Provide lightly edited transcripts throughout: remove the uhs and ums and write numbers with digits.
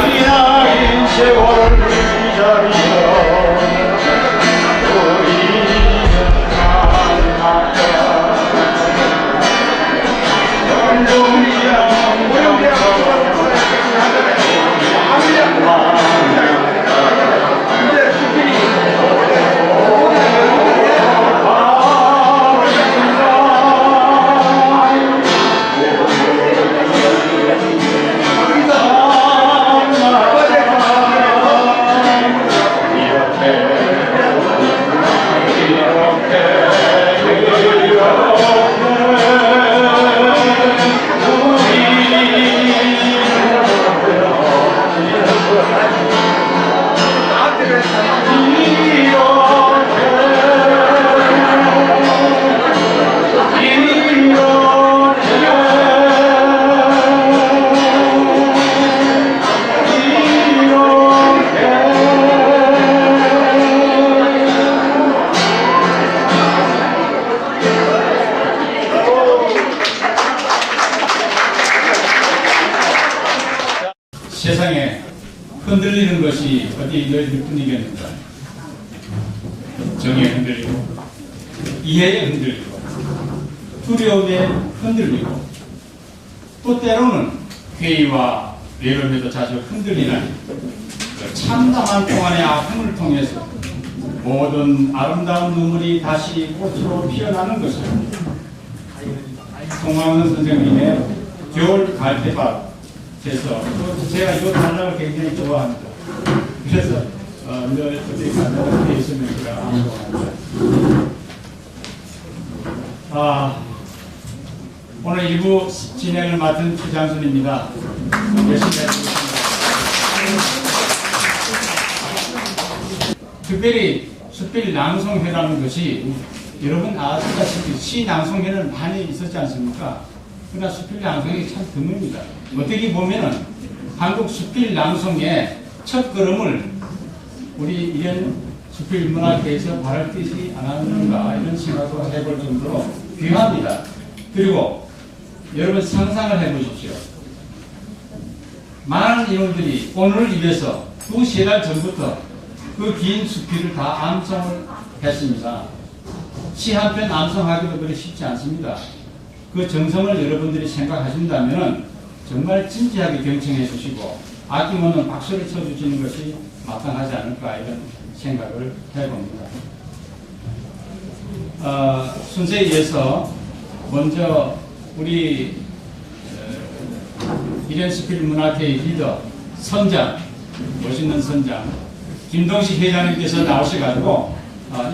이야인 세월 이 자리에 세상에 흔들리는 것이 어디 너희들 뿐이겠는가? 정에 흔들리고, 이해에 흔들리고, 두려움에 흔들리고, 또 때로는 회의와 외로움에도 자주 흔들리는 그 참담한 동안의 아픔을 통해서 모든 아름다운 눈물이 다시 꽃으로 피어나는 것을 송광은 선생님의 겨울 갈대밭 그래서 제가 이 단락을 굉장히 좋아합니다. 그래서 늘 어디 가면 돼 있으면 제가 오늘 1부 진행을 맡은 추장순입니다. 열심히 해주겠습니다. 특별히 숫필 낭송회라는 것이 여러분 아시다시피 시 낭송회는 많이 있었지 않습니까? 그러나 수필 낭송이 참 드뭅니다. 어떻게 보면은 한국 수필 낭송의 첫 걸음을 우리 이런 수필 문학계에서 바랄 뜻이 않았는가 이런 생각을 해볼 정도로 귀합니다. 그리고 여러분 상상을 해보십시오. 많은 인원들이 오늘을 위해서 두세 달 전부터 그 긴 수필을 다 암송을 했습니다. 시 한 편 암송하기도 그리 쉽지 않습니다. 그 정성을 여러분들이 생각하신다면 정말 진지하게 경청해 주시고 아낌없는 박수를 쳐주시는 것이 마땅하지 않을까 이런 생각을 해봅니다. 순서에 의해서 먼저 우리 이련스필 문학회의 리더 선장, 멋있는 선장 김동식 회장님께서 나오셔가지고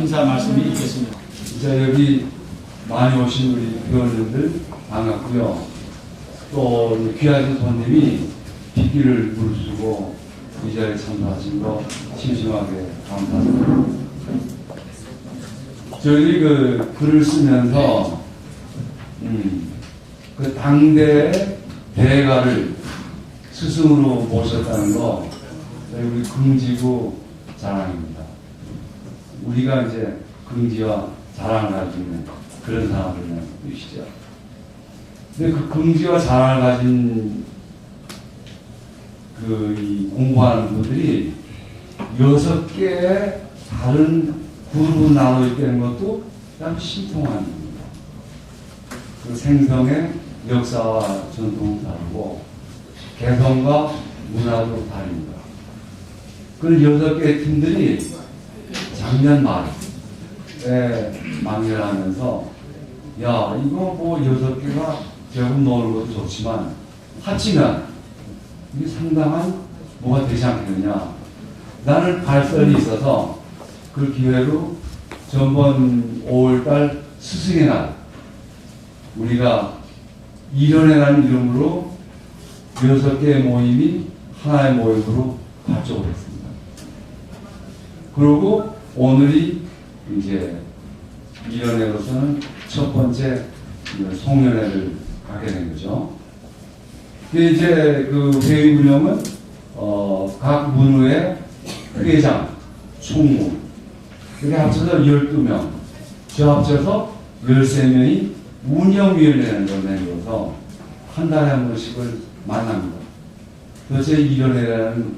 인사 말씀을 읽겠습니다. 자, 여기 많이 오신 우리 회원님들 반갑고요. 또 귀하신 손님이 빗길을 무릅쓰고 이 자리에 참석하신 거 심심하게 감사합니다. 저희 그 글을 쓰면서 그 당대 대가를 스승으로 모셨다는 거 우리 긍지고 자랑입니다. 우리가 이제 긍지와 자랑을 가지고 있는 그런 사람들은 뜻이죠. 근데 그 긍지와 자랑을 가진 이 공부하는 분들이 6개의 다른 그룹으로 나눠 있다는 것도 참 신통한 일입니다. 그 생성의 역사와 전통은 다르고 개성과 문화도 다릅니다. 그 6개의 팀들이 작년 말에 망렬하면서 야 이거 뭐 6개가 조금 노는 것도 좋지만 합치면 이게 상당한 뭐가 되지 않겠느냐. 나는 발설이 있어서 그 기회로 전번 5월달 스승의 날 우리가 이련회라는 이름으로 6개의 모임이 하나의 모임으로 발족을 했습니다. 그리고 오늘이 이제 이련회로서는 첫 번째 송년회를 가게 된 거죠. 근데 이제 그 회의 운영은 각 문우의 회장, 총무 이렇게 합쳐서 12명, 저 합쳐서 13명이 운영위원회라는 걸 만들어서 한 달에 한 번씩을 만납니다. 도대체 이런 애라는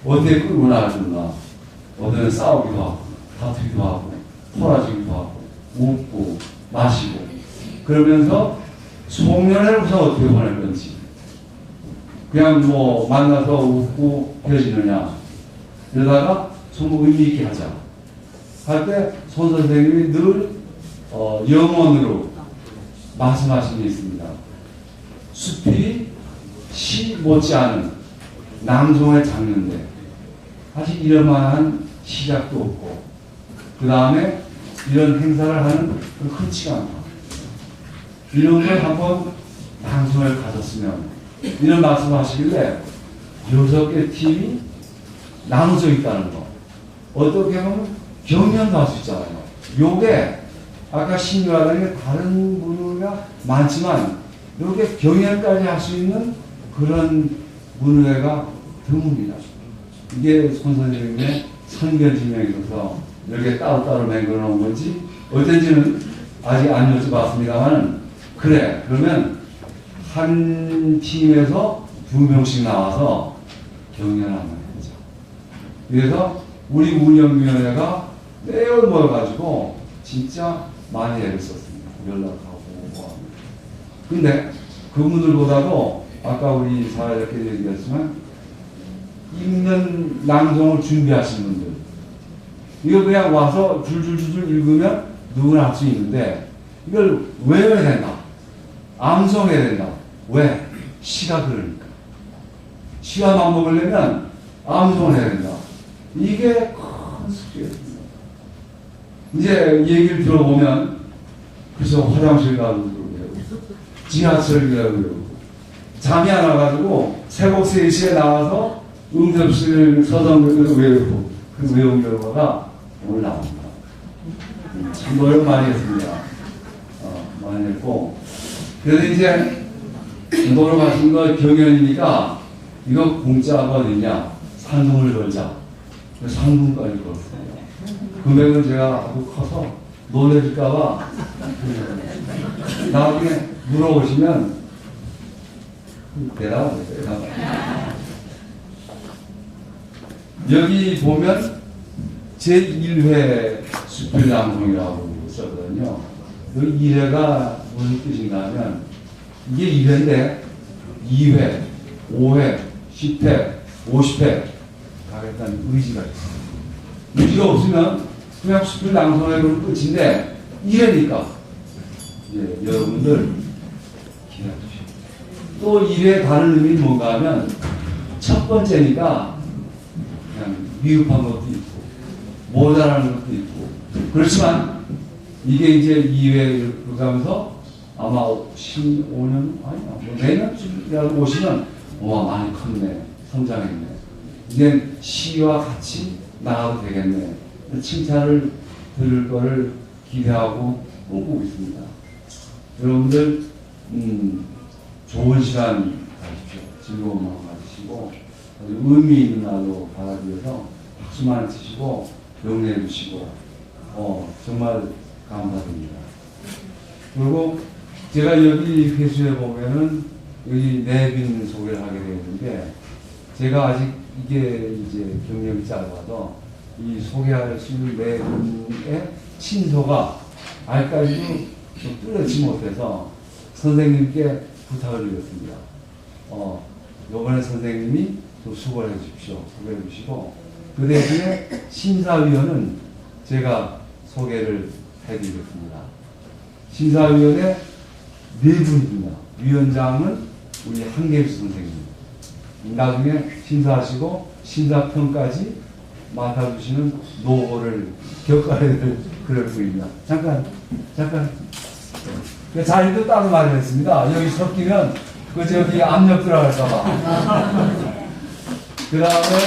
어떻게 끌고 나가는가. 어디는 싸우기도 하고 다투기도 하고 토라지기도 하고 웃고 마시고 그러면서 송년회를 우선 어떻게 보낼 건지 그냥 뭐 만나서 웃고 헤어지느냐 이러다가 좀 의미 있게 하자 할 때 손 선생님이 늘 영원으로 말씀하신 게 있습니다. 수필이 시 못지않은 낭송의 장르인데 아직 이런 만한 시작도 없고 그 다음에 이런 행사를 하는 흔치가 않다. 이런 걸 한번 방송을 가졌으면 이런 말씀을 하시길래 6개 팀이 나눠져 있다는 거. 어떻게 보면 경연도 할 수 있잖아요. 요게 아까 신유하다는 게 다른 문화가 많지만 요게 경연까지 할 수 있는 그런 문화가 드뭅니다. 이게 손 선생님의 선견지명이 있어서 이렇게 따로따로 맹글어 놓은 건지 어쩐지는 아직 안 여쭤봤습니다만 그래 그러면 한 팀에서 2명씩 나와서 경연을 한번 해보자. 그래서 우리 운영위원회가 매일 모여가지고 진짜 많이 애를 썼습니다. 연락하고 뭐. 근데 그분들보다도 아까 우리 사회자께 얘기했지만 읽는 낭송을 준비하신 분들 이거 그냥 와서 줄줄줄줄 읽으면 누구나 할 수 있는데 이걸 외워야 된다. 암송해야 된다. 왜? 시가 그러니까. 시가 맞먹으려면 암송을 해야 된다. 이게 큰 숙제였습니다. 이제 얘기를 들어보면 그래서 화장실 가고 그러고 지하철 가고 그러고 잠이 안 와가지고 새벽 3시에 나와서 응접실 서성을 외우고 그 외운 결과가 오늘 나옵니다. 참 노력 많이 했습니다. 많이 했고 그래서 이제 노력하신 거 경연이니까 이거 공짜가 어딨냐 상금을 걸자 상금까지 걸었습니다. 금액은 제가 아주 커서 놀래질까봐 나중에 물어보시면 대답하세요. 여기 보면 제1회 수필낭송이라고 썼거든요. 여기 1회가 무슨 뜻인가 하면 이게 1회인데 2회, 5회, 10회, 50회 가겠다는 의지가 있어요. 의지가 없으면 그냥 수필낭송에 그러면 끝인데 1회니까 이제 여러분들 기대해 주십시오. 또 1회 다른 의미는 뭔가 하면 첫 번째니까 그냥 미흡한 것도 있고 모자라는 것도 있고 그렇지만 이게 이제 2회 가면서 아마 15년 아니야 내년쯤 오시면 많이 컸네 성장했네 이제 시와 같이 나가도 되겠네 칭찬을 들을 거를 기대하고 오고 있습니다. 여러분들 좋은 시간 가십시오. 즐거운 마음 가지시고 아주 의미 있는 날로 가기 위해서 박수 많이 치시고 용례해 주시고 정말 감사드립니다. 그리고 제가 여기 회수해 보면은 여기 내빈 소개를 하게 되는데 제가 아직 이게 이제 경력이 짧아서 이 소개할 수 있는 내빈의 친소가 아직까지도 좀 뚜렷이 못해서 선생님께 부탁을 드렸습니다. 요번에 선생님이 좀 수고를 해 주십시오. 소개해 주시고 그 대신에 심사위원은 제가 소개를 해 드리겠습니다. 심사위원회 4분입니다. 위원장은 우리 한계수 선생님. 나중에 심사하시고 심사평까지 맡아주시는 노고를 겪어야 될 그럴 뿐입니다. 잠깐. 그 자리도 따로 마련했습니다. 여기 섞이면 저기 압력 들어갈까봐. 그 다음에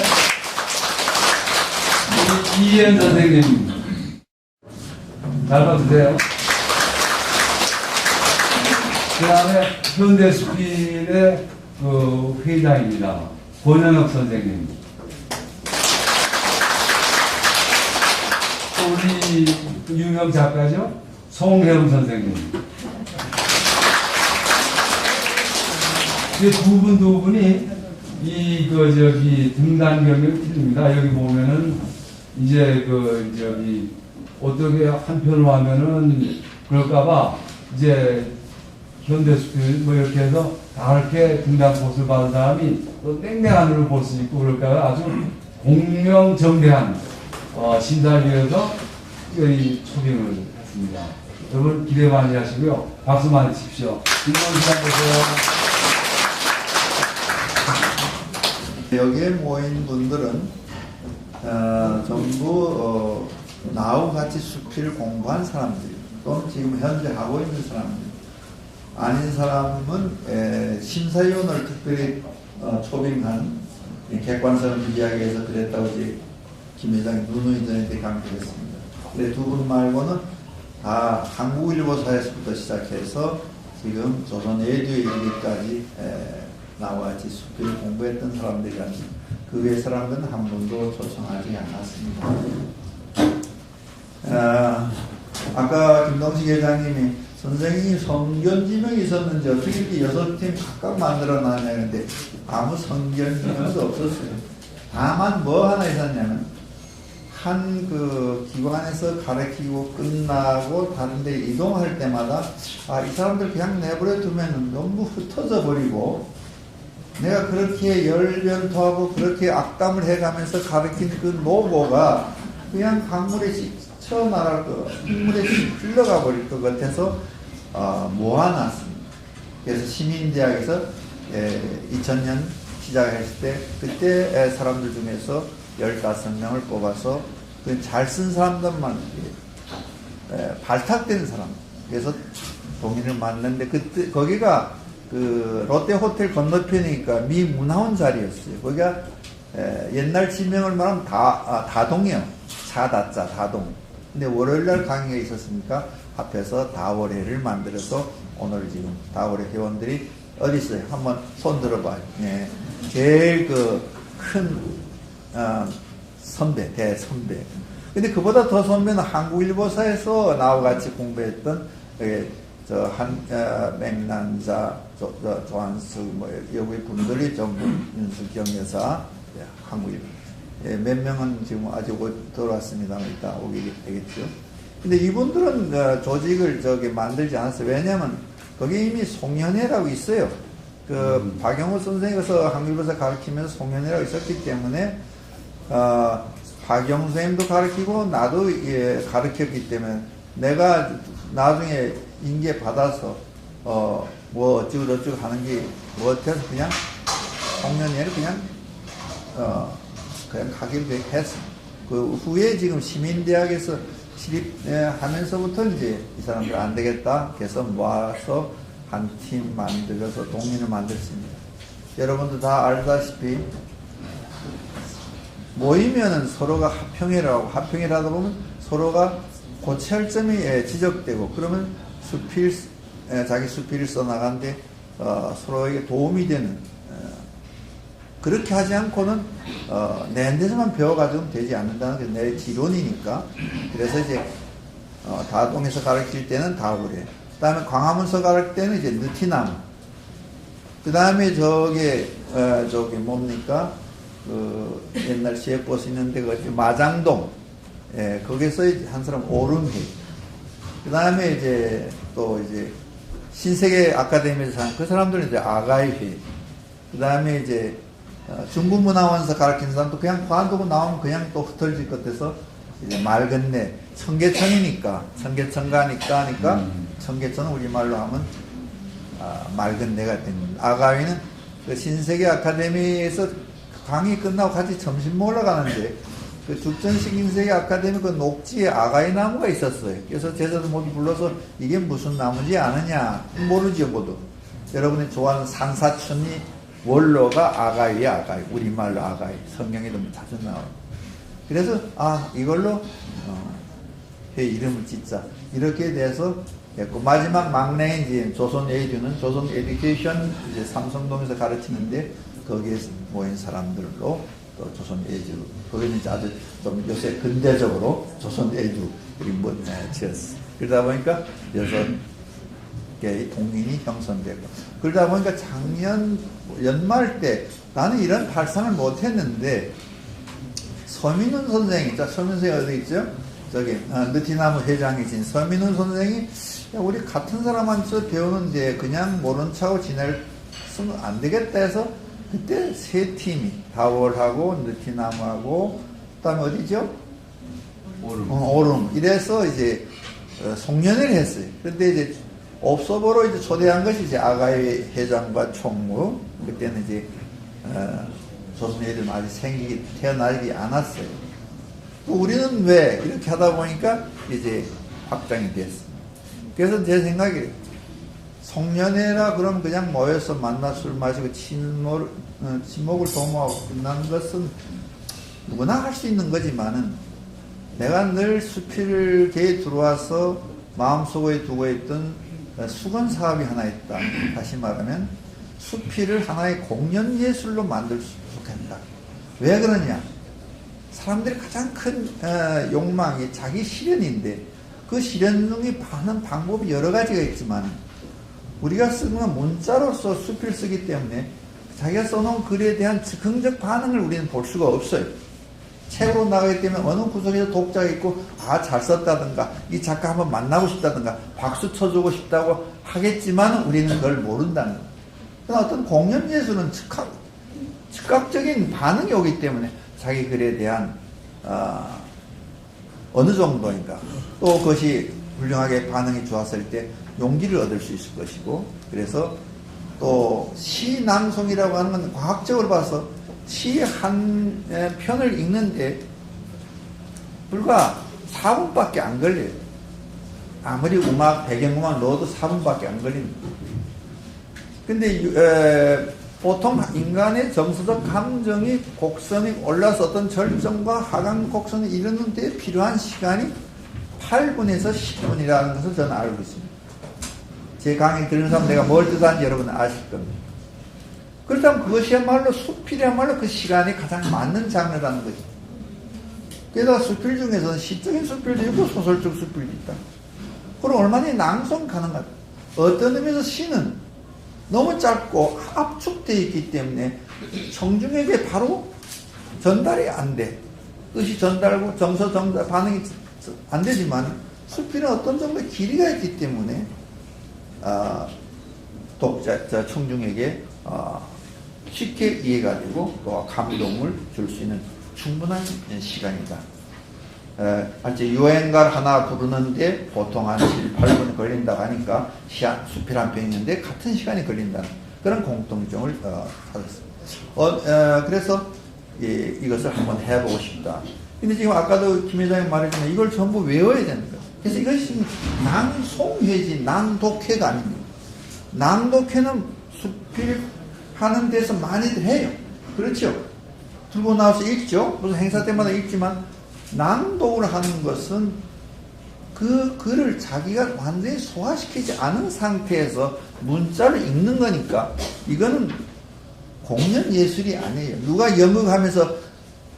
이현 선생님 잘 봐주세요. 그 다음에 현대수필의 회장입니다. 권영혁 선생님. 또 우리 유명 작가죠. 송혜웅 선생님. 이 두 분이 등단 경력이 틀립니다. 여기 보면은 이제 어떻게 한편으로 하면은 그럴까봐 이제 현대스쿨 뭐 이렇게 해서 다르게 등단 코스를 받은 사람이 또 땡땡한으로 볼 수 있고 그럴까봐 아주 공명정대한 심사위에서 초빙을 했습니다. 여러분 기대 많이 하시고요. 박수 많이 치십시오. 김동시장께서 여기에 모인 분들은 전부 나하고 같이 수필을 공부한 사람들 또는 지금 현재 하고 있는 사람들 아닌 사람은 심사위원을 특별히 초빙한 객관성 이야기에서 그랬다고 이제 김 회장이 누누이 전에 강조했습니다. 근데 두 분 말고는 다 한국일보사에서부터 시작해서 지금 조선에듀에 이르기까지 나와 같이 수필을 공부했던 사람들이라면 그 외 사람들은 한 번도 초청하지 않았습니다. 아까 김동식 회장님이 선생님이 성견지명이 있었는지 어떻게 이렇게 6팀 각각 만들어놨냐 근데 아무 성견지명도 없었어요. 다만 뭐 하나 있었냐면 한 기관에서 가르치고 끝나고 다른 데 이동할 때마다 이 사람들 그냥 내버려 두면 너무 흩어져 버리고 내가 그렇게 열변토하고 그렇게 악담을 해가면서 가르친 그 노고가 그냥 강물에 스쳐나갈 흙물에 흘러가 버릴 것 같아서 모아놨습니다. 그래서 시민대학에서 2000년 시작했을 때 그때 사람들 중에서 15명을 뽑아서 잘 쓴 사람들만 발탁된 사람 그래서 동인을 만났는데 그때 거기가 롯데호텔 건너편이니까 미 문화원 자리였어요. 거기가 옛날 지명을 말하면 다동이요. 사다자 다동. 근데 월요일날 강의가 있었으니까 앞에서 다월회를 만들어서 오늘 지금 다월회 회원들이 어디 있어요? 한번 손 들어봐요. 예. 제일 큰 선배, 대선배. 근데 그보다 더 선배는 한국일보사에서 나와 같이 공부했던 맹난자, 조한수, 여기 분들이 전부 윤수경 여사, 한국일보. 몇 명은 지금 아직 들어왔습니다만 이따 오게 되겠죠. 근데 이분들은 조직을 만들지 않았어요. 왜냐면 거기 이미 송년회라고 있어요. 박영호 선생님께서 한국일보사 가르치면서 송년회라고 있었기 때문에 박영호 선생님도 가르치고 나도 가르쳤기 때문에 내가 나중에 인계 받아서 뭐 어쩌고저쩌고 하는 게 뭐 어때서 그냥 송년회를 그냥 가기로 했습니다. 그 후에 지금 시민대학에서 실입하면서부터 이제 이 사람들 안 되겠다 해서 모아서 한 팀 만들어서 동인을 만들었습니다. 여러분도 다 알다시피 모이면은 서로가 합평이라다 보면 서로가 고치할 점이 지적되고 그러면 자기 수필을 써나가는데 서로에게 도움이 되는 그렇게 하지 않고는 내 데서만 배워가지고는 되지 않는다는 게 내 지론이니까. 그래서 이제 다동에서 가르칠 때는 다우레, 그 다음에 광화문서 가르칠 때는 이제 느티나무, 그 다음에 저기 뭡니까 옛날 시외버스 있는데 마장동, 거기서 한 사람 오름회, 그 다음에 이제 또 이제 신세계 아카데미에서 사는 그 사람들은 이제 아가이회, 그 다음에 이제 중국문화원에서 가르치는 사람도 그냥 관두고 나오면 그냥 또 흩어질 것 같아서 이제 말끝내 청계천이니까 청계천가니까 하니까 청계천은 우리말로 하면 말끝내가 됩니다. 아가위는 그 신세계 아카데미에서 강의 끝나고 같이 점심 먹으러 가는데 그 죽전식 신세계 아카데미 그 녹지에 아가이 나무가 있었어요. 그래서 제자들 모두 불러서 이게 무슨 나무지 아느냐 모르죠 모두. 여러분이 좋아하는 산사천리 원로가 아가이야, 아가이. 우리말로 아가이. 성경에도 자주 나와요. 그래서, 이걸로, 회 이름을 짓자. 이렇게 돼서 했고, 마지막 막내인 이제 조선 에듀는 조선 에듀케이션 이제 삼성동에서 가르치는데, 거기에 모인 사람들로 또 조선예주, 거기는 이제 아주 좀 요새 근대적으로 조선예주 이렇게 지었어요. 그러다 보니까 6개의 동인이 형성되고, 그러다 보니까 작년 연말 때 나는 이런 발상을 못 했는데, 서민훈 선생이, 서민훈 선생이 어디 있죠? 저기, 느티나무 회장이신 서민훈 선생이, 야, 우리 같은 사람한테서 배우는데 그냥 모른 척하고 지낼 수는 안 되겠다 해서, 그때 세 팀이, 다월하고, 느티나무하고, 그 다음에 어디죠? 오름. 이래서 이제, 송년회를 했어요. 그런데 이제, 옵서버로 이제 초대한 것이 이제 아가이 회장과 총무, 그때는 이제, 조선애들 아직 태어나지 않았어요. 또 우리는 왜 이렇게 하다 보니까 이제 확장이 됐어요. 그래서 제 생각에 송년회라 그러면 그냥 모여서 만나 술 마시고 친목을 도모하고 끝나는 것은 누구나 할 수 있는 거지만은 내가 늘 수필계에 들어와서 마음속에 두고 있던 수건 사업이 하나 있다. 다시 말하면 수필을 하나의 공연 예술로 만들 수 있겠다. 왜 그러냐? 사람들이 가장 큰 욕망이 자기 실현인데 그 실현이 하는 방법이 여러 가지가 있지만 우리가 쓰는 문자로서 수필 쓰기 때문에 자기가 써놓은 글에 대한 즉흥적 반응을 우리는 볼 수가 없어요. 책으로 나가기 때문에 어느 구석에서 독자가 있고 잘 썼다든가 이 작가 한번 만나고 싶다든가 박수 쳐주고 싶다고 하겠지만 우리는 그걸 모른다는 거예요. 그러나 어떤 공연 예술은 즉각적인 반응이 오기 때문에 자기 글에 대한 어느 정도인가 또 그것이 훌륭하게 반응이 좋았을 때 용기를 얻을 수 있을 것이고, 그래서 또 시 낭송이라고 하는 건 과학적으로 봐서 시 한 편을 읽는데 불과 4분밖에 안 걸려요. 아무리 배경음악 넣어도 4분밖에 안 걸립니다. 근데 보통 인간의 정서적 감정이 곡선이 올라서 어떤 절정과 하강 곡선을 이루는 데 필요한 시간이 8분에서 10분이라는 것을 저는 알고 있습니다. 제 강의 들은 사람 내가 뭘 뜻하는지 여러분은 아실 겁니다. 그렇다면 그것이야말로 수필이야말로 그 시간에 가장 맞는 장르라는 거죠. 게다가 수필 중에서는 시적인 수필도 있고 소설적 수필도 있다. 그럼 얼마나 낭송 가능하다. 어떤 의미에서 시는 너무 짧고 압축되어 있기 때문에 청중에게 바로 전달이 안 돼. 뜻이 전달고 정서 전달 반응이 안 되지만 수필은 어떤 정도의 길이가 있기 때문에 독자 청중에게 쉽게 이해가 되고 또 감동을 줄 수 있는 충분한 시간이다. 유행가를 하나 부르는데 보통 한 7, 8분 걸린다고 하니까 수필 한 편 있는데 같은 시간이 걸린다는 그런 공통점을 찾았습니다. 그래서 이것을 한번 해보고 싶다. 근데 지금 아까도 김 회장님 말했지만 이걸 전부 외워야 됩니다. 그래서 이것이 낭송회지 낭독회가 아닙니다. 낭독회는 수필 하는 데서 많이들 해요. 그렇죠? 들고 나와서 읽죠. 무슨 행사 때마다 읽지만 낭독을 하는 것은 그 글을 자기가 완전히 소화시키지 않은 상태에서 문자를 읽는 거니까 이거는 공연 예술이 아니에요. 누가 연극하면서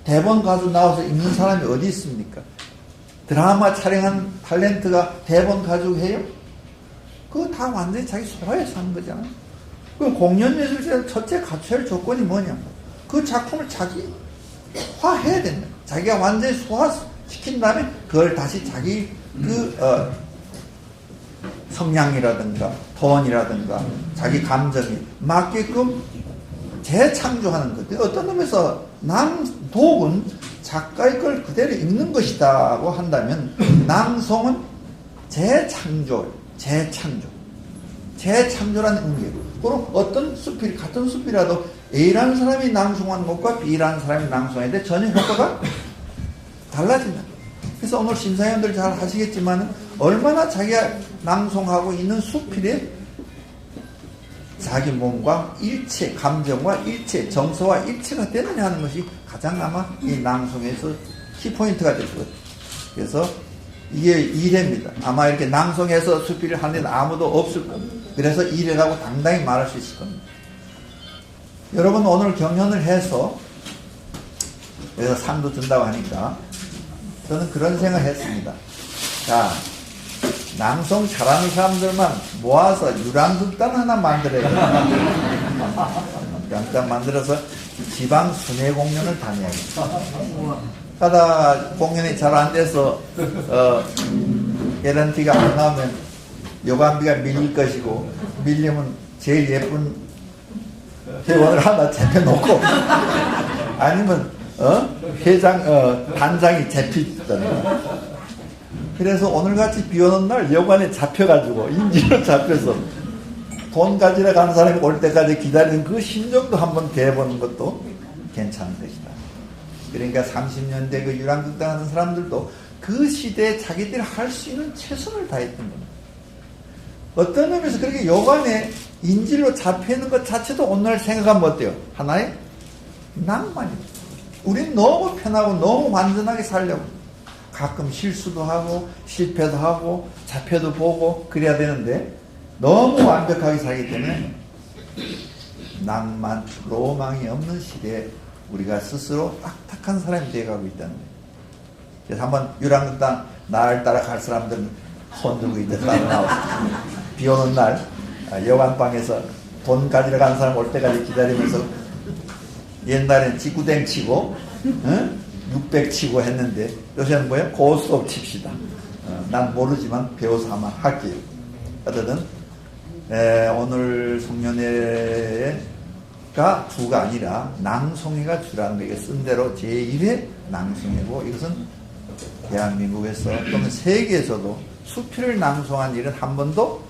대본 가지고 나와서 읽는 사람이 어디 있습니까? 드라마 촬영한 탤런트가 대본 가지고 해요? 그거 다 완전히 자기 소화해서 하는 거잖아요. 그 공연 예술자는 첫째 갖춰야 할 조건이 뭐냐? 그 작품을 자기화해야 된다. 자기가 완전히 소화시킨 다음에 그걸 다시 자기 성량이라든가 톤이라든가 자기 감정이 맞게끔 재창조하는 것. 어떤 의미에서 낭독은 작가의 걸 그대로 읽는 것이다고 한다면 낭송은 재창조라는 의미예요. 그럼 어떤 수필, 같은 수필이라도 A라는 사람이 낭송하는 것과 B라는 사람이 낭송하는데 전혀 효과가 달라진다. 그래서 오늘 심사위원들 잘 하시겠지만 얼마나 자기가 낭송하고 있는 수필에 자기 몸과 일체, 감정과 일체, 정서와 일체가 되느냐 하는 것이 가장 아마 이 낭송에서 키포인트가 될 것 같아요. 그래서 이게 1회입니다. 아마 이렇게 낭송해서 수필을 하는 데는 아무도 없을 겁니다. 그래서 1회라고 당당히 말할 수 있을 겁니다. 여러분 오늘 경연을 해서 여기서 상도 준다고 하니까 저는 그런 생각을 했습니다. 자, 낭송 잘하는 사람들만 모아서 유랑극단 하나 만들어야 돼요. 유랑극단 만들어서 지방 순회 공연을 다녀야겠다. 하다가 공연이 잘 안 돼서 개런티가 안 나오면 여관비가 밀릴 것이고, 밀리면 제일 예쁜 회원을 하나 잡혀놓고 아니면 단장이 잡히잖아요. 그래서 오늘같이 비 오는 날 여관에 잡혀가지고 인지로 잡혀서 돈 가지러 가는 사람이 올 때까지 기다리는 그 심정도 한번 대해보는 것도 괜찮은 것이다. 그러니까 30년대 그 유랑극단 하는 사람들도 그 시대에 자기들이 할 수 있는 최선을 다했던 겁니다. 어떤 의미에서 그렇게 여관에 인질로 잡혀있는 것 자체도 오늘 생각하면 어때요? 하나의 낭만이죠. 우린 너무 편하고 너무 완전하게 살려고 가끔 실수도 하고 실패도 하고 잡혀도 보고 그래야 되는데 너무 완벽하게 살기 때문에 낭만, 로망이 없는 시대에 우리가 스스로 딱딱한 사람이 되어가고 있다는 거예요. 그래서 한번 유랑극단 나를 따라 갈 사람들은 손 들고 이제 따라 나와. 비 오는 날 여관방에서 돈 가지러 가는 사람 올 때까지 기다리면서 옛날엔 직구댕 치고 600 치고 했는데 요새는 뭐예요? 고스톱 칩시다. 난 모르지만 배워서 아마 할게요. 어쨌든 오늘 송년회가 주가 아니라 낭송회가 주라는 거. 이게 쓴 대로 제1회 낭송회고 이것은 대한민국에서 또는 세계에서도 수필을 낭송한 일은 한 번도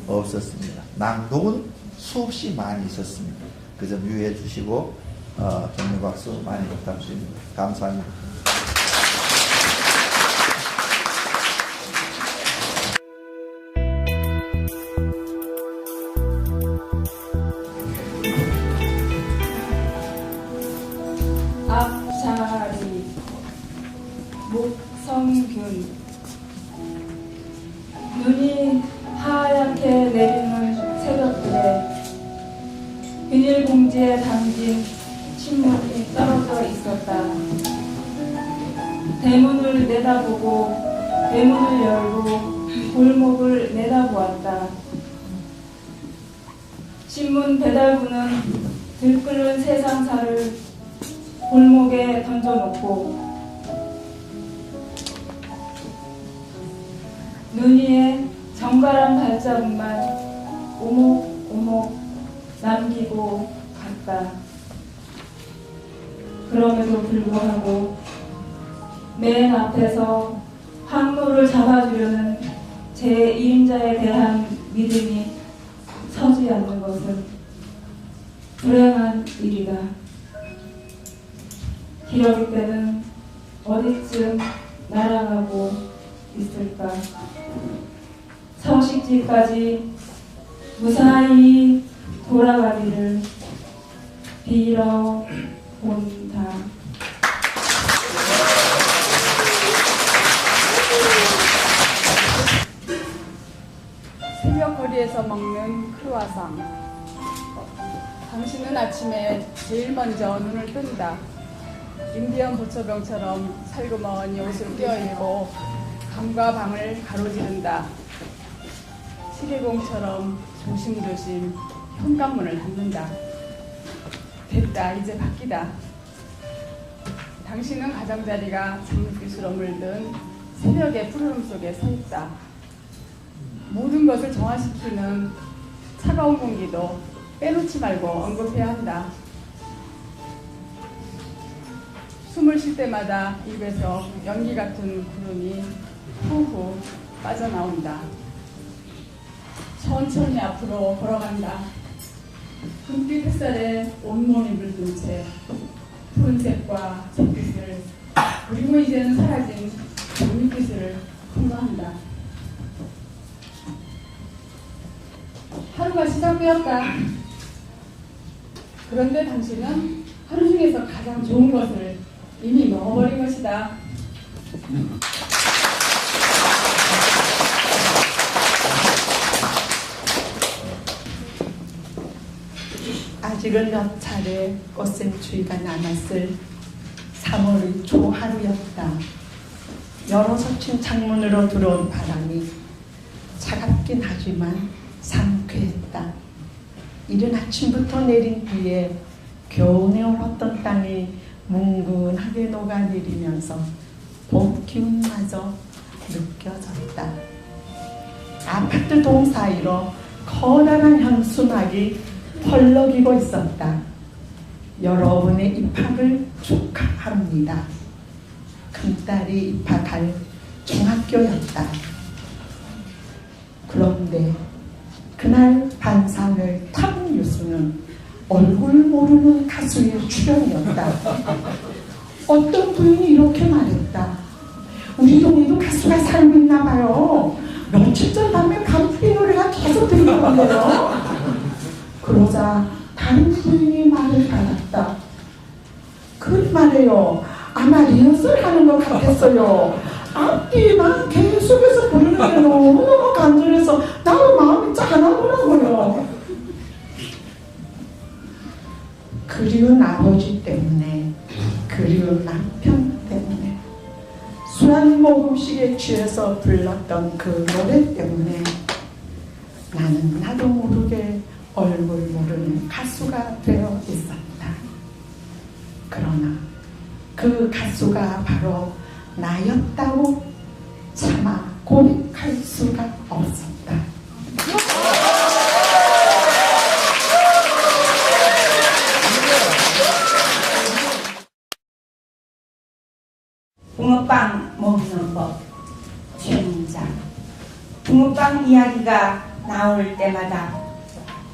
없었습니다. 낭독은 수없이 많이 있었습니다. 그 점 유의해 주시고 격려 박수 많이 부탁드립니다. 감사합니다. 앞자리 목성균 눈이 하얗게 내리는 새벽에 비닐봉지에 담긴 신문이 떨어져 있었다. 대문을 내다보고 대문을 열고 골목을 내다보았다. 신문 배달부는 들끓는 세상사를 골목에 던져놓고 눈 위에 정갈한 발자국만 오목오목 남기고 갔다. 그럼에도 불구하고 맨 앞에서 항로를 잡아주려는 제 2인자에 대한 믿음이 서지 않는 것은 불행한 일이다. 기러기 때는 어디쯤 날아가고 있을까? 성식지까지 무사히 돌아가기를 빌어본다. 새벽거리에서 먹는 크루아상. 당신은 아침에 제일 먼저 눈을 뜬다. 인디언 보초병처럼 살구머니 옷을 껴입고 방과 방을 가로지른다. 시계공처럼 조심조심 현관문을 닫는다. 됐다, 이제 바뀌다. 당신은 가장자리가 장밋빛으로 물든 새벽의 푸르름 속에 서 있다. 모든 것을 정화시키는 차가운 공기도 빼놓지 말고 언급해야 한다. 숨을 쉴 때마다 입에서 연기 같은 구름이 후후 빠져나온다. 천천히 앞으로 걸어간다. 금빛 햇살에 온몸이 물든 채 푸른색과 잿빛을 그리고 이제는 사라진 장밋빛을 통과한다. 하루가 시작되었다. 그런데 당신은 하루 중에서 가장 좋은 것을 이미 먹어버린 것이다. 아직은 몇 차례 꽃샘추위가 남았을 3월의 초하루였다. 여러 석친 창문으로 들어온 바람이 차갑긴 하지만 상쾌했다. 이른 아침부터 내린 비에 겨우내 얼었던 땅이 뭉근하게 녹아내리면서 봄 기운마저 느껴졌다. 아파트 동 사이로 커다란 현수막이 펄럭이고 있었다. 여러분의 입학을 축하합니다. 큰딸이 입학할 중학교였다. 그런데 그날 반상을 탄 뉴스는 얼굴 모르는 가수의 출연이었다. 어떤 부인이 이렇게 말했다. 우리 동네도 가수가 살고 있나 봐요. 며칠 전 밤에 밤풀이 노래가 계속 들리던데요. 그러자 다른 부인이 말을 받았다. 그 말이에요. 아마 리허설 하는 것 같았어요. 앞뒤만 계속해서 부르는데 너무너무 간절해서 나도 마음이 짠하더라고요. 그리운 아버지 때문에, 그리운 남편 때문에, 술 한 모금씩에 취해서 불렀던 그 노래 때문에 나는 나도 모르게 얼굴 모르는 가수가 되어 있었다. 그러나 그 가수가 바로 나였다고 차마 고백할 수가 없었다. 붕어빵 먹는 법 최문장. 붕어빵 이야기가 나올 때마다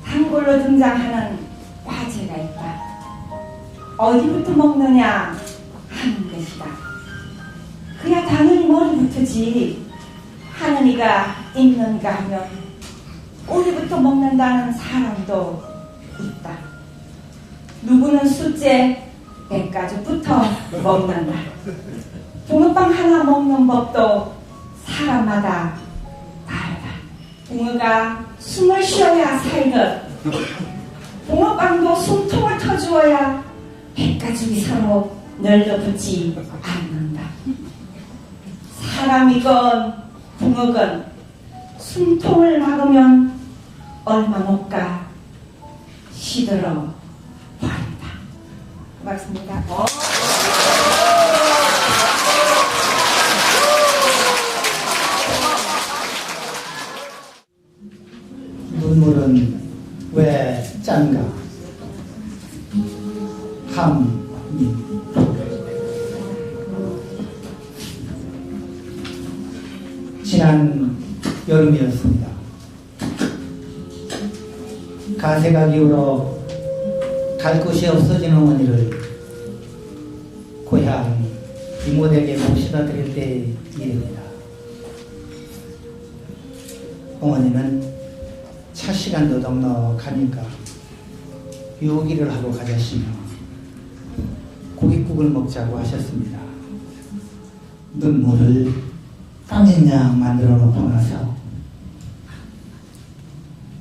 단골로 등장하는 화제가 있다. 어디부터 먹느냐 하는 것이다. 그야 당연히 머리부터지. 하느니가 있는가 하면 꼬리부터 먹는다는 사람도 있다. 누구는 숫째 100가지부터 먹는다. 붕어빵 하나 먹는 법도 사람마다 다르다. 붕어가 숨을 쉬어야 살듯 붕어빵도 숨통을 터주어야 100가지 서로 널려붙지 않는다. 사람이건 붕어건 숨통을 막으면 얼마 못 가 시들어 버린다. 고맙습니다. 눈물은 왜 짠가? 지난 여름이었습니다. 가세가 기울어 갈 곳이 없어진 어머니를 고향 이모댁에 모시다 드릴 때의 일입니다. 어머니는 차 시간도 넉넉하니까 유기를 하고 가자시며 고깃국을 먹자고 하셨습니다. 눈물을 땀진 양 만들어 놓고 나서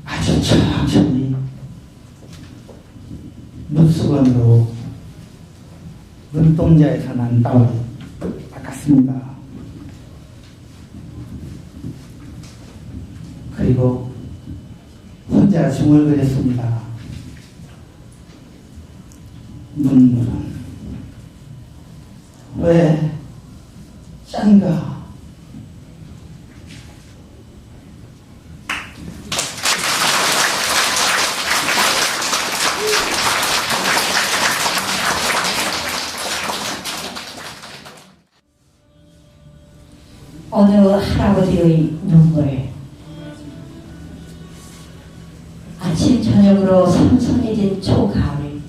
아주 천천히 눈수건으로 눈동자에서 난 땀을 닦았습니다. 그리고 혼자 중얼거렸습니다. 눈물은 왜 짠가? 어느 할아버지의 눈물. 아침 저녁으로 선선해진 초가을,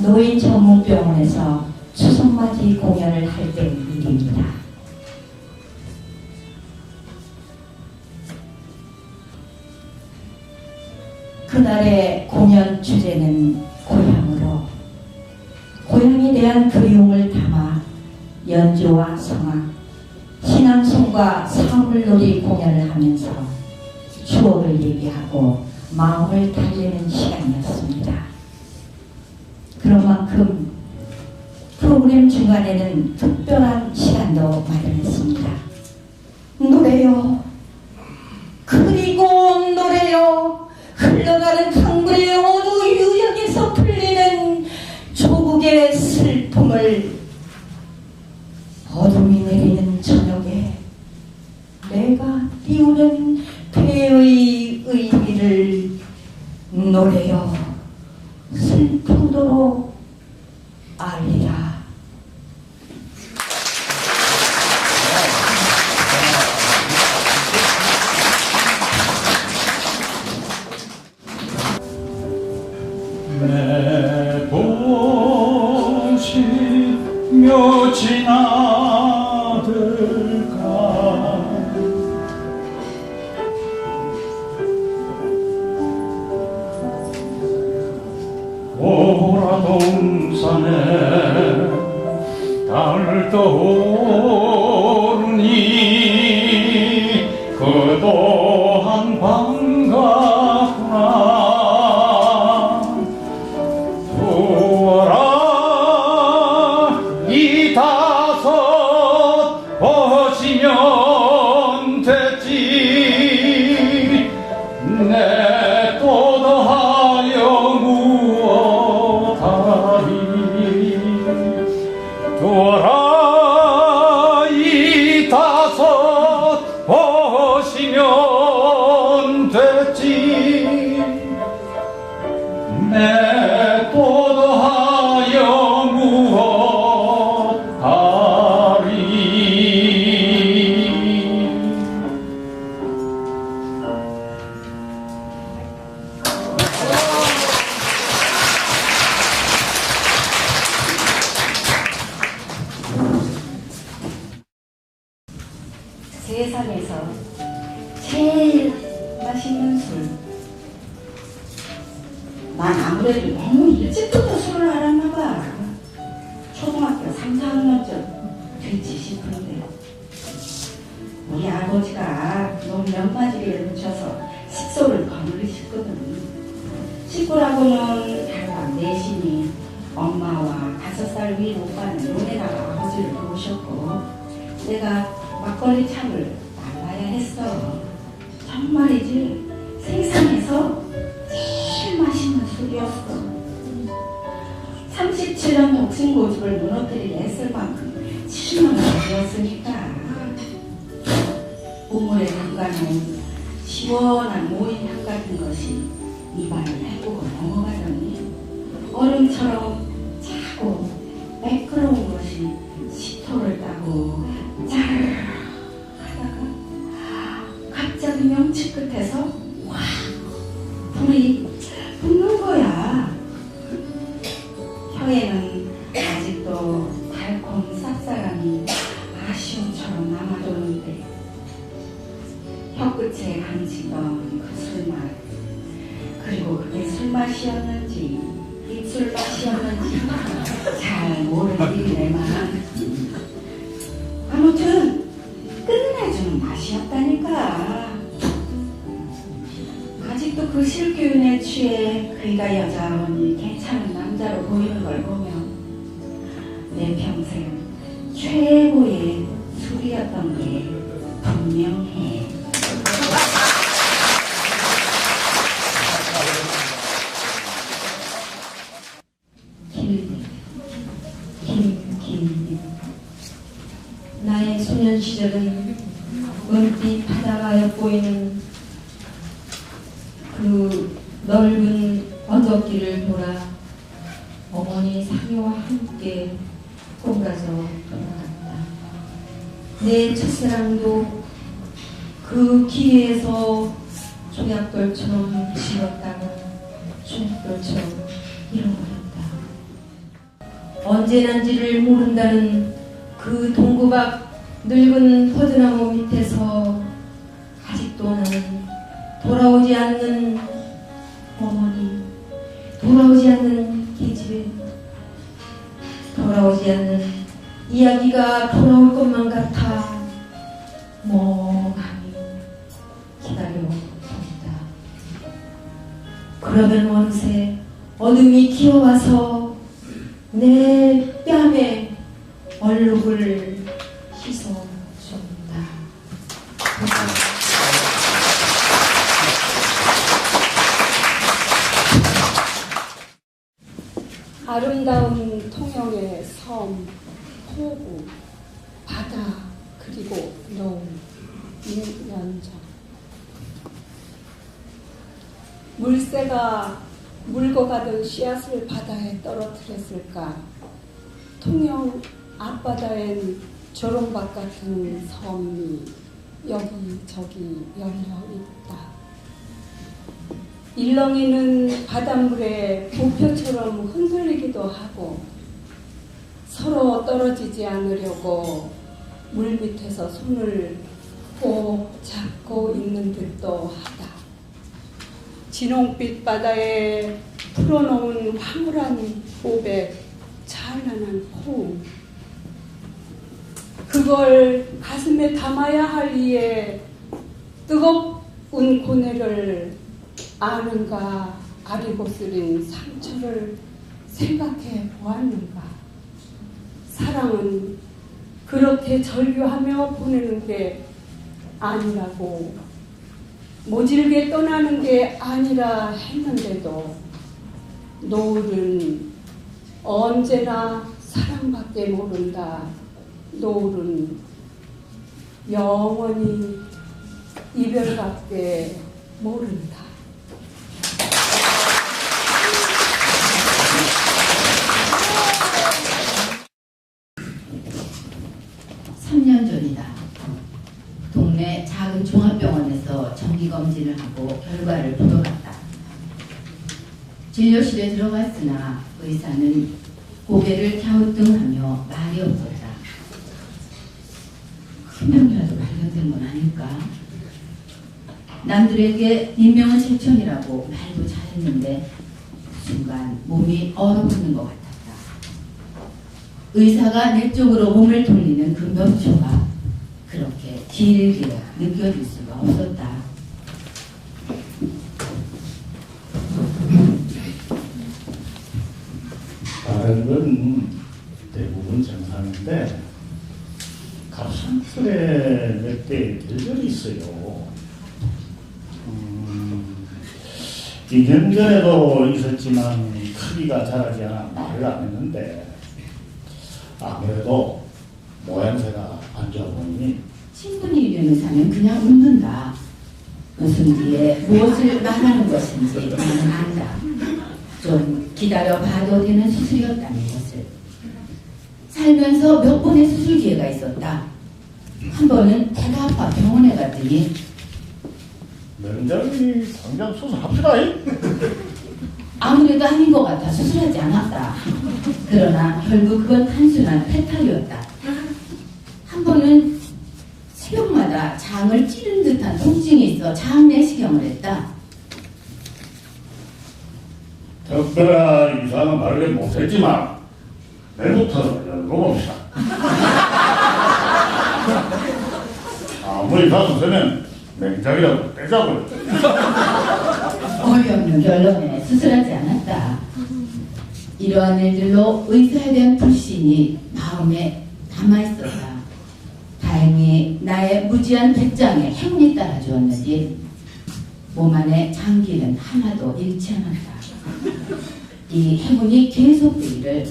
노인 전문병원에서 추석맞이 공연을 할 때의 일입니다. 그날의 공연 주제는 고향으로, 고향에 대한 그리움을 담아 연주와 성악, 신앙송과 사물놀이 공연을 하면서 추억을 얘기하고 마음을 달래는 시간이었습니다. 그런 만큼 프로그램 중간에는 특별한 시간도 마련했습니다. 노래요. 그리고 노래요. 흘러가는 강물의 어느 유역에서 풀리는 조국의 슬픔을 어둠이 내리는 저녁에 내가 띄우는 배의 의미를 노래요. 슬프도록 알리라. 내 도시 몇 지나들까 오라동산에 달 떠오르니 그 또한 반갑구나. 이 다섯 버시면 됐지 내 또 더하여 무엇하리 두어라 이 다섯 버시면 됐지 내 또 더하여 무엇하리. 세상에서 제일 맛있는 술. 난 아무래도 너무 일찍부터 술을 알았나 봐. 초등학교 3, 4학년쯤 됐지 싶은데 우리 아버지가 너무 면바지를 묻혀서 식소를 거느리셨거든. 식구라고는 달밤 내신이 엄마와 5살 위인 오빠는 논에다가 아버지를 도우셨고 내가 막걸리 참을 나가야 했어. 정말이지 세상에서 제일 맛있는 술이었어. 37년 독신 고집을 무너뜨리려 했을 만큼 7년 전이었으니까. 우물에 담가놓은 시원한 모인탕 같은 것이 입안을 해보고 넘어가더니 얼음처럼 차고 매끄러운 것이 식토를 따고 짤 하다가 갑자기 명치 끝에서 와 불이 붙는 거야. 혀에는 아직도 달콤 쌉싸름이 아쉬움처럼 남아도는데 혀끝에 감지던 그 술맛 그리고 그게 술맛이었는지 입술맛이었는지 잘 모르는 일이네만 아무튼 끝내주는 맛이었다니까. 아직도 그 실기운에 취해 그이가 여자원이 괜찮은 남자로 보이는 걸 보면 내 평생 최고의 술이었던 게 분명해. 김 나의 소년 시절은 은빛 바다가 엿보이는 그 넓은 언덕길을 돌아 어머니 상여와 함께 꼽아서 돌아갔다. 내 첫사랑도 그 길에서 조약돌처럼 지었다가 조약돌처럼 잃어버렸다. 언제 난지를 모른다는 그 동구 밖 늙은 포드나무 밑에서 아직도 나는 돌아오지 않는 어머니, 돌아오지 않는 계집애, 돌아오지 않는 이야기가 돌아올 것만 같아 멍하니 기다려본다. 그러면 어느새 어둠이 기어와서 내 뺨에 얼룩을 씻어준다. 아름다운 통영의 섬, 호구, 바다, 그리고 노을, 6년 전. 물새가 물고 가던 씨앗을 바다에 떨어뜨렸을까? 통영 앞바다엔 조롱박 같은 섬이 여기저기 열려있다. 일렁이는 바닷물에 부표처럼 흔들리기도 하고 서로 떨어지지 않으려고 물 밑에서 손을 꼭 잡고 있는 듯도 하다. 진홍빛 바다에 풀어놓은 황홀한 고백, 찬란한 호흡. 그걸 가슴에 담아야 할 이에 뜨거운 고뇌를 아는가, 아리고 쓰린 상처를 생각해 보았는가. 사랑은 그렇게 절규하며 보내는 게 아니라고, 모질게 떠나는 게 아니라 했는데도 노을은 언제나 사랑밖에 모른다. 노을은 영원히 이별밖에 모른다. 3년 전이다. 동네 작은 종합병원에서 정기검진을 하고 결과를 보러갔다. 진료실에 들어갔으나 의사는 고개를 갸우뚱하며 말이 없었다. 큰 병이라도 발견된 건 아닐까? 남들에게 인명은 실천이라고 말도 잘했는데 순간 몸이 얼어붙는 것 같았다. 의사가 내 쪽으로 몸을 돌리는 그 몇 초가 그렇게 길게 느껴질 수가 없었다. 다른 건 대부분 정상인데 갑상선에 몇 개 결절이 있어요. 2년 전에도 있었지만 크기가 자라지 않아 말을 안 했는데 아무래도 모양새가 안 좋아 보이니 친분이 있는 의사는 그냥 웃는다. 웃음 뒤에 무엇을 말하는 것인지 나는 안다. 좀 기다려봐도 되는 수술이었다는 것을. 살면서 몇 번의 수술 기회가 있었다. 한 번은 배가 아파 병원에 갔더니 명장이 당장 수술합시다. 아무래도 아닌 것 같아 수술하지 않았다. 그러나 결국 그건 단순한 패탈이었다. 한 번은 새벽마다 장을 찌른 듯한 통증이 있어 장내시경을 했다. 특별한 이상한 말을 못했지만 내부터 열어봅시다. 아무리 가슴서면 맹장이라도 떼자고요. 어이없는 결론에 수술하지 않았다. 이러한 일들로 의사에 대한 불신이 마음에 남아있었다. 다행히 나의 무지한 배짱에 행운이 따라주었는지 몸 안의 장기는 하나도 잃지 않았다. 이 행운이 계속되기를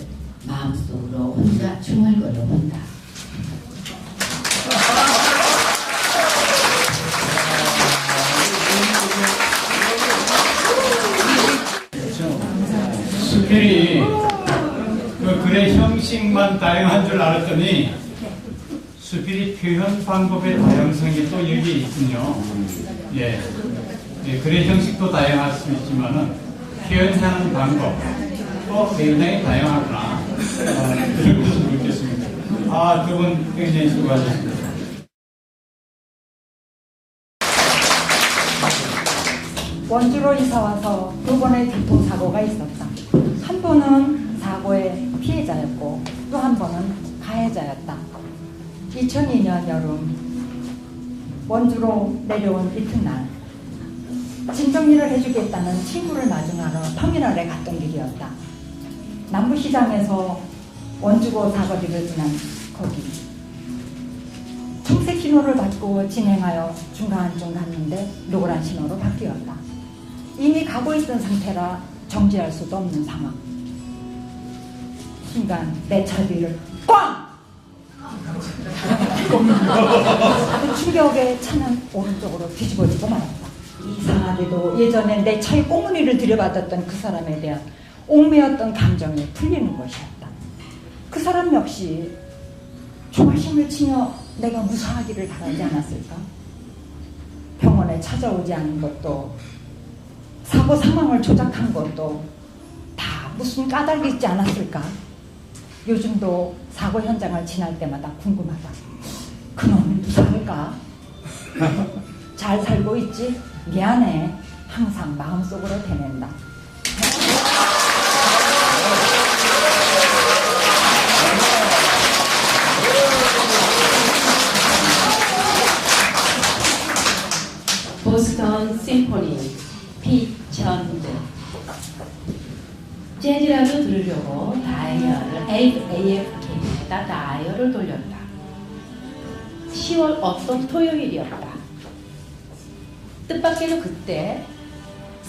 마음속으로 혼자 중얼거려 본다. 수필이 그 글의 형식만 다양한 줄 알았더니 수필이 표현 방법의 다양성이 또 여기에 있군요. 예, 글의 형식도 다양할 수 있지만은 표현하는 방법 또 굉장히 다양하구나. 그런 것을 느꼈습니다. 두 분 굉장히 수고하셨습니다. 원주로 이사 와서 2번의 교통사고가 있었다. 한 번은 사고의 피해자였고 또 한 번은 가해자였다. 2002년 여름 원주로 내려온 이튿날 짐 정리를 해주겠다는 친구를 마중하러 터미널에 갔던 길이었다. 남부시장에서 원주고 사거리를 지난 거기 청색 신호를 받고 진행하여 중간쯤 갔는데 노란 신호로 바뀌었다. 이미 가고 있던 상태라 정지할 수도 없는 상황. 순간 내 차 뒤를 꽝! 그 충격에 차는 오른쪽으로 뒤집어지고 말았다. 이상하게도 예전에 내 차의 꽁무니를 들여받았던 그 사람에 대한 옥매였던 감정이 풀리는 것이었다. 그 사람 역시 조바심을 치며 내가 무사하기를 바라지 않았을까? 병원에 찾아오지 않은 것도 사고 상황을 조작한 것도 다 무슨 까닭이 있지 않았을까? 요즘도 사고 현장을 지날 때마다 궁금하다. 그놈이 무사할까? 잘 살고 있지? 미안해. 항상 마음속으로 되낸다. 보스턴 심포니 피천드. 재즈라도 들으려고 다이얼을 AFK에다 다이얼을 돌렸다. 10월 어떤 토요일이었다. 뜻밖에도 그때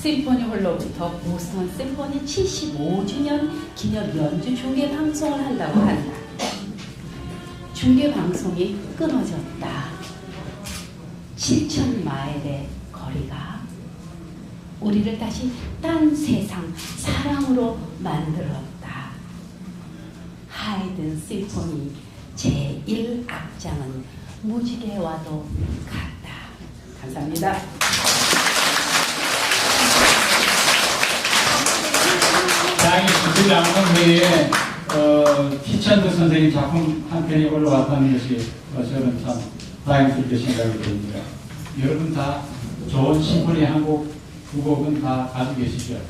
심포니 홀로부터 보스턴 심포니 75주년 기념 연주 중계 방송을 한다고 한다. 중계 방송이 끊어졌다. 7,000마일의 거리가 우리를 다시 딴 세상 사랑으로 만들었다. 하이든 심포니 제1악장은 무지개와도 같다. 감사합니다. 다행히 수필낭송회에 피천드 선생님 작품 한 편이 올라왔다는 것이 저는 참 다행스럽게 생각이 됩니다. 여러분 다 좋은 심포니 한 곡, 두 곡은 다 가지고 계시죠.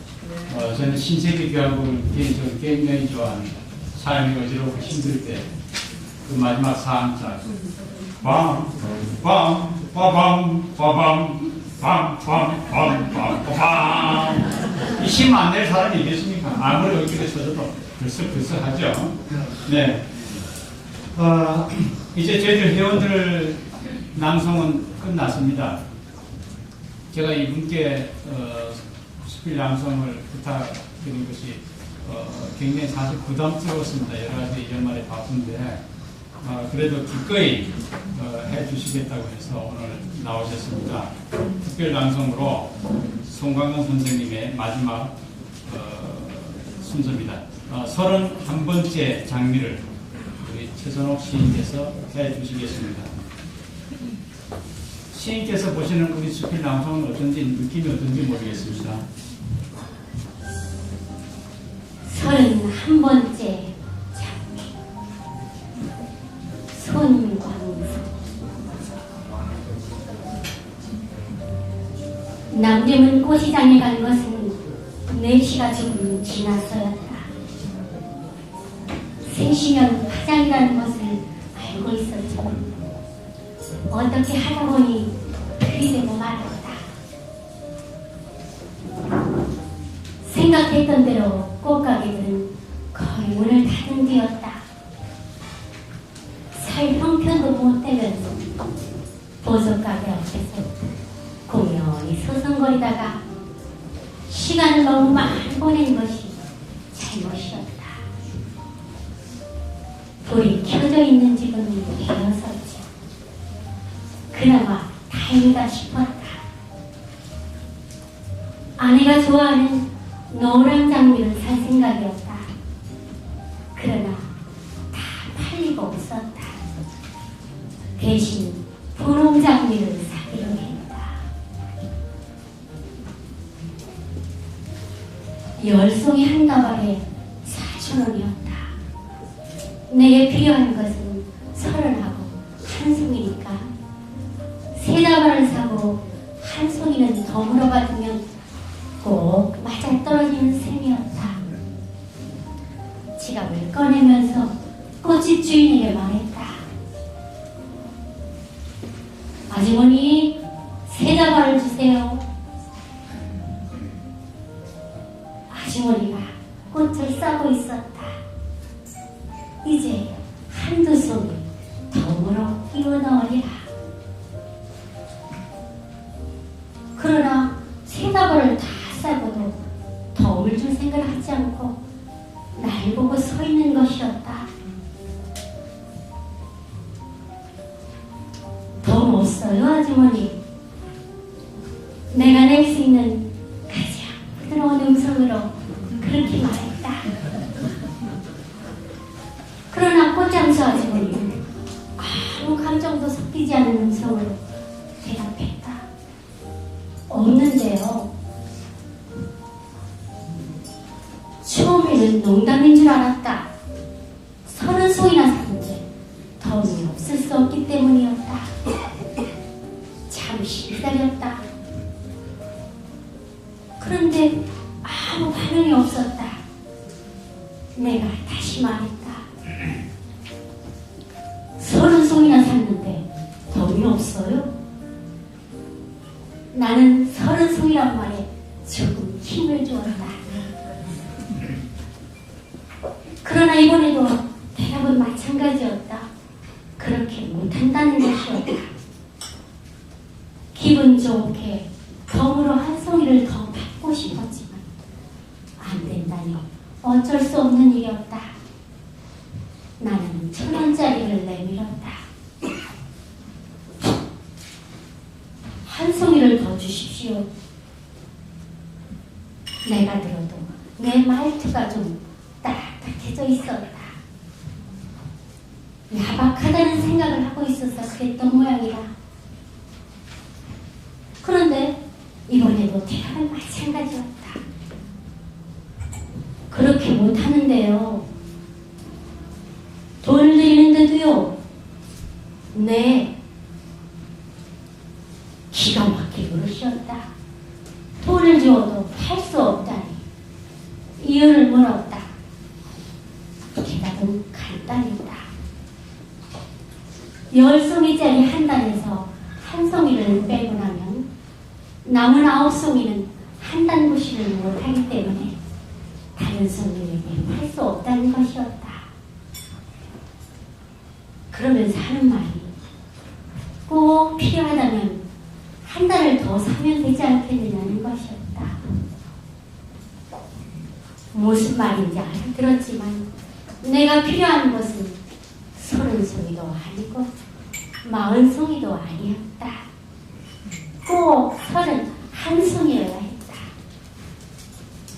저는 신세계 교향곡을 개인적으로 굉장히 좋아합니다. 삶이 어지럽고 힘들 때 그 마지막 4음절 빵, 빵, 빠밤, 빠밤, 빵, 빵, 빵, 빵, 빵. 이 힘 안 낼 사람이 있겠습니까? 아무리 어떻게 써도 들썩들썩하죠. 네. 이제 저희들 회원들 낭송은 끝났습니다. 제가 이분께 수필 낭송을 부탁드린 것이 굉장히 사실 부담스러웠습니다. 여러 가지 연말에 바쁜데 그래도 기꺼이 해주시겠다고 해서 오늘 나오셨습니다. 특별 낭송으로 송강원 선생님의 마지막 순서입니다. 31번째 장미를 우리 최선옥 시인께서 해주시겠습니다. 시인께서 보시는 우리 수필 낭송은 어떤지 느낌이 어떤지 모르겠습니다. 31번째 장미 손광수. 남대문 꽃시장에 간 것은 4시가 조금 지나서였다. 3시면 화장이라는 것을 알고 있었지만 어떻게 하다 보니 들이대고 말았다. 생각했던 대로 꽃가게들은 거의 문을 닫은 뒤였다. 살 형편도 못 되면서 보석가게 앞에서 공연히 서성거리다가 시간을 너무 많이 보낸 것이 잘못이었다. 불이 켜져 있는 집은 비어섰지. 그나마 다행이다 싶었다. 아내가 좋아하는 노란 장미를 살 생각이었다. 그러나 다 팔리고 없었다. 대신 분홍 장미를 사기로 했다. 10송이 한 가발에 4,000원이었다. 내게 필요한 것은 30하고 한 송이니까 3다발을 사고 한 송이는 덤으로 받으면 꼭 맞아떨어지는 셈이었다. 지갑을 꺼내면서 꽃집 주인에게 말했다. 아주머니 3다발을 주세요. 아주머니가 꽃 꽃을 싸고 있었다. 이제 한두 송이 덤으로 끼워 넣으리라. 그러나 세다벌을 다 싸고도 덤을 줄 생각을 하지 않고 날 보고 서 있는 것이었다. 덤 없어요, 아주머니? 내가 낼 수 있는 가장 부드러운 음성으로 그렇게 말했다. 그러나 꽃장수 아주머니는 아무 감정도 섞이지 않은 음성으로 대답했다. 없는데요. 처음에는 농담인 줄 알았다. 30송이나 샀는데 덤이 없을 수 없기 때문이었다. 잠시 기다렸다. 그런데 아무 반응이 없었다. 내가 다시 말했다. 30송이나 샀는데 덤이 없어요? 나는 30송이란 말에 조금 힘을 주었다. 그러나 이번에도 대답은 마찬가지였다. 그렇게 못한다는 것이었다. 기분 좋게 덤으로 한 송이를 더 받고 싶었지만 안 된다니 어쩔 수 없는 일이었다. 나는 1,000원짜리를 내밀었다. 한 송이를 더 주십시오. 내가 들어도 내 말투가 좀 따뜻해져 있었다. 야박하다는 생각을 하고 있어서 그랬던 모양이다. 그런데 이번에도 대답은 마찬가지였다. 그렇게 못하는데요. 돈을 드리는데도요. 네. 기가 막힐 버릇이었다. 돈을 주어도 팔 수 없다니 이유를 물었다. 대답은 간단했다. 10송이짜리 한 단에서 한 송이를 빼고 나면 남은 9송이는 한 단 구실을 못하기 때문에 다른 송이에게 팔 수 없다는 것이었다. 그러면서 하는 말이 꼭 필요하다면 한 달을 더 사면 되지 않겠느냐는 것이었다. 무슨 말인지 알아들었지만 내가 필요한 것은 30송이도 아니고 40송이도 아니었다. 꼭 31송이여야 했다.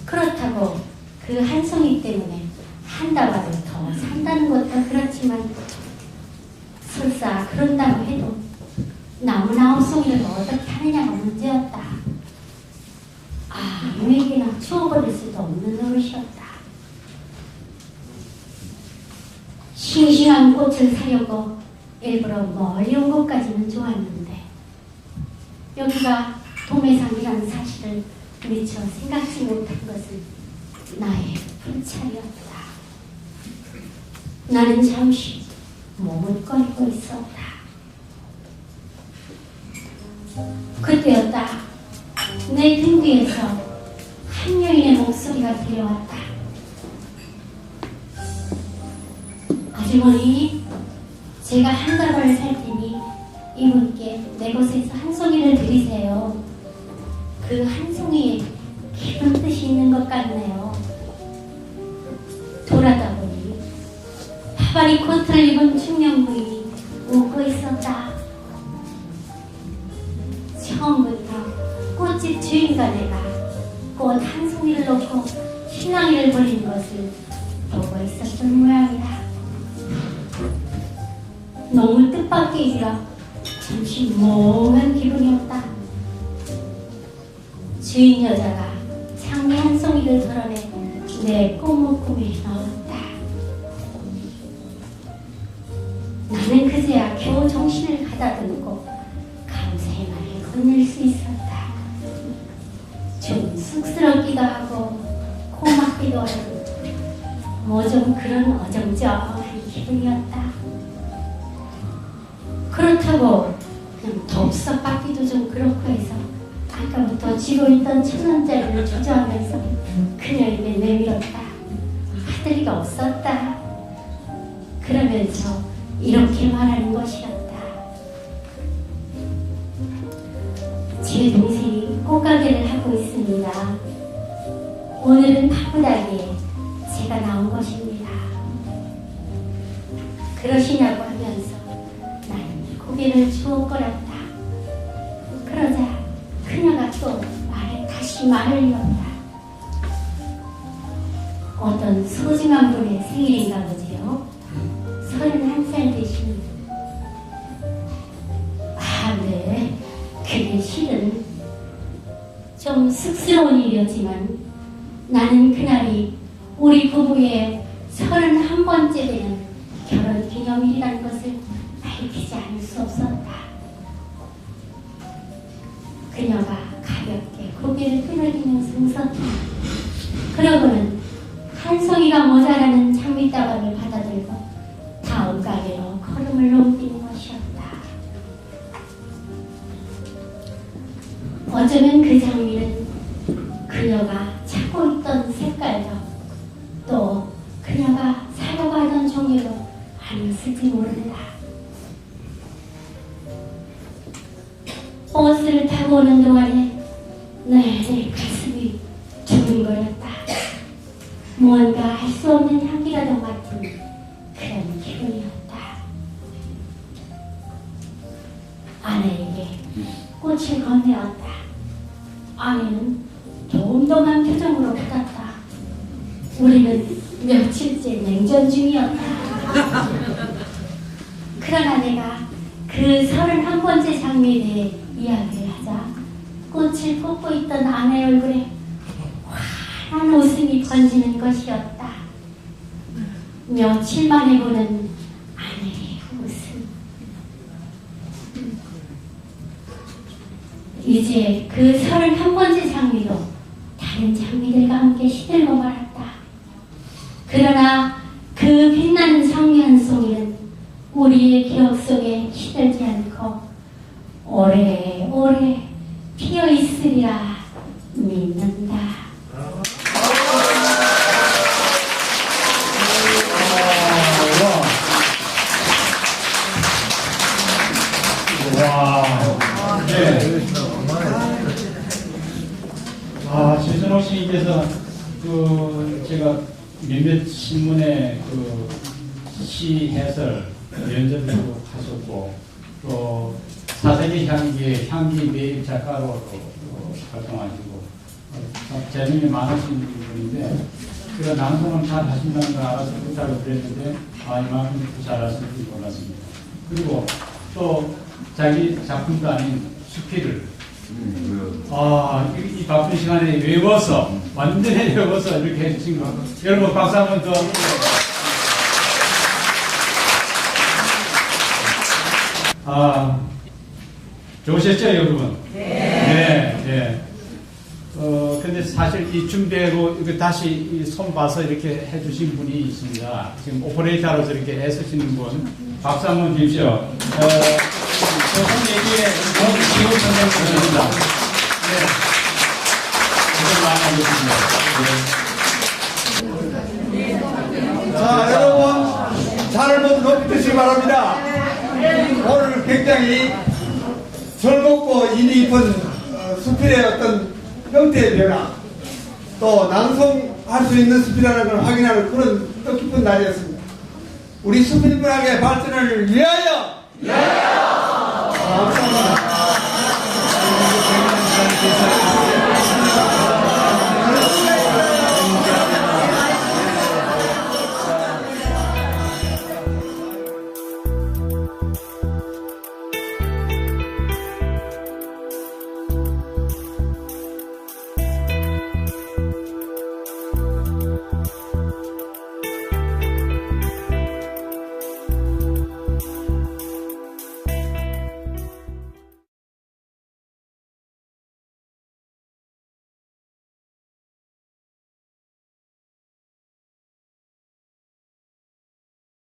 그렇다고 그 한 송이 때문에 한 다발을 더 산다는 것도 그렇지만 설사 그런다고 해도 남은 9송이를 어떻게 하느냐가 문제였다. 아무에게나 주워버릴 수도 없는 노릇이었다. 싱싱한 꽃을 사려고 일부러 멀리 온 곳까지는 좋았는데 여기가 도매상이라는 사실을 미처 생각지 못한 것은 나의 불찰이었다. 나는 잠시 머뭇거리고 있었다. 그때였다. 내 등 뒤에서 한 여인의 목소리가 들려왔다. 아주머니, 제가 한 다발을 살 테니 이분께 내 곳에서 한 송이를 드리세요. 그 한 송이에 깊은 뜻이 있는 것 같네요. 돌아다 보니 파바리 코트를 입은 중년 부인이 웃고 있었다. 처음부터 꽃집 주인과 내가 꽃 한 송이를 놓고 실랑이를 벌이는 것을 보고 있었던 모양이다. 너무 뜻밖이라 잠시 멍한 기분이었다. 주인 여자가 장미 한 송이를 덜어내 내 꼬무꿈에 넣었다. 나는 그제야 겨우 정신을 가다듬고 감사의 말을 건넬 수 있었다. 좀 쑥스럽기도 하고 고맙기도 하고 뭐 좀 그런 어정쩡한 기분이었다. 그렇다고 그냥 덥석 받기도 좀 그렇고 해서 아까부터 쥐고 있던 1,000원짜리를 주저하면서 그녀에게 내밀었다. 받을 리가 없었다. 그러면서 이렇게 말하는 것이었다. 제 동생이 꽃가게를 하고 있습니다. 오늘은 바쁘다기에 제가 나온 것입니다. 그러시냐고 하면서 나는 고개를 주워거렸다. 그러자 그녀가 또 다시 말을 이었다. 어떤 소중한 분의 생일인가 보지요. 31살 되신. 아, 네. 그게 실은 좀 쑥스러운 일이었지만 나는 그날이 우리 부부의 31번째 되는 결혼 기념일이라는 것을 밝히지 않을 수 없었다. 그녀가 가볍게 고개를 끄덕이면서 웃었다. 그러고는 한 송이가 모자라는 장미다발을 받아들고 다음 가게로 걸음을 옮기는 것이었다. 어쩌면 그 장미는 그녀가 찾고 있던 색깔도 또 그녀가 사려고 하던 종류도 아니었을지 모른다. 버스를 타고 오는 동안에 내 가슴이 두근거렸다. 뭔가 알 수 없는 향기가 더 맡은 그런 기분이었다. 아내에게 꽃을 건네었다. 아내는 돔돔한 표정으로 받았다. 우리는 며칠째 냉전 중이었다. 그러나 내가 그 31번째 장미에 대해 이야기를 하자 꽃을 꽂고 있던 아내 얼굴에 환한 웃음이 번지는 것이었다. 며칠 만에 보는 아내의 웃음. 이제 그 31번째 장미도 다른 장미들과 함께 시들고 말았다. 그러나 그 빛나는 장미 한 송이는 우리의 기억 속에 시들지 않고 오래오래 피어 있으리라 믿는다. 와, 네. 아, 최선호 시인께서 제가 몇몇 신문에 시 해설 연재도 하셨고 또 사색의 향기의 향기 매입 작가로 활동하시고 참 재능이 많으신 분인데 제가 낭송을 잘 하신다는 걸 알아서 부탁을 드렸는데 이만큼 잘하시는지 몰랐습니다. 그리고 또 자기 작품도 아닌 수필을 이 바쁜 시간에 외워서 완전히 외워서 이렇게 해주신 거 여러분 박수 한번 더. 좋으셨죠, 여러분? 네. 근데 사실 이 준비로 이거 다시 손 봐서 이렇게 해주신 분이 있습니다. 지금 오퍼레이터로서 이렇게 애쓰시는 분. 박수 한번 주십시오. 조선 얘기에 기호 선생님입니다. 네. 자, 여러분, 잔을 모두 높이 드시기 바랍니다. 오늘 굉장히 즐겁고 의미 깊은 수필의 어떤 형태의 변화, 또 낭송할 수 있는 수필이라는 걸 확인하는 그런 뜻깊은 날이었습니다. 우리 수필문학의 발전을 위하여! 감사합니다.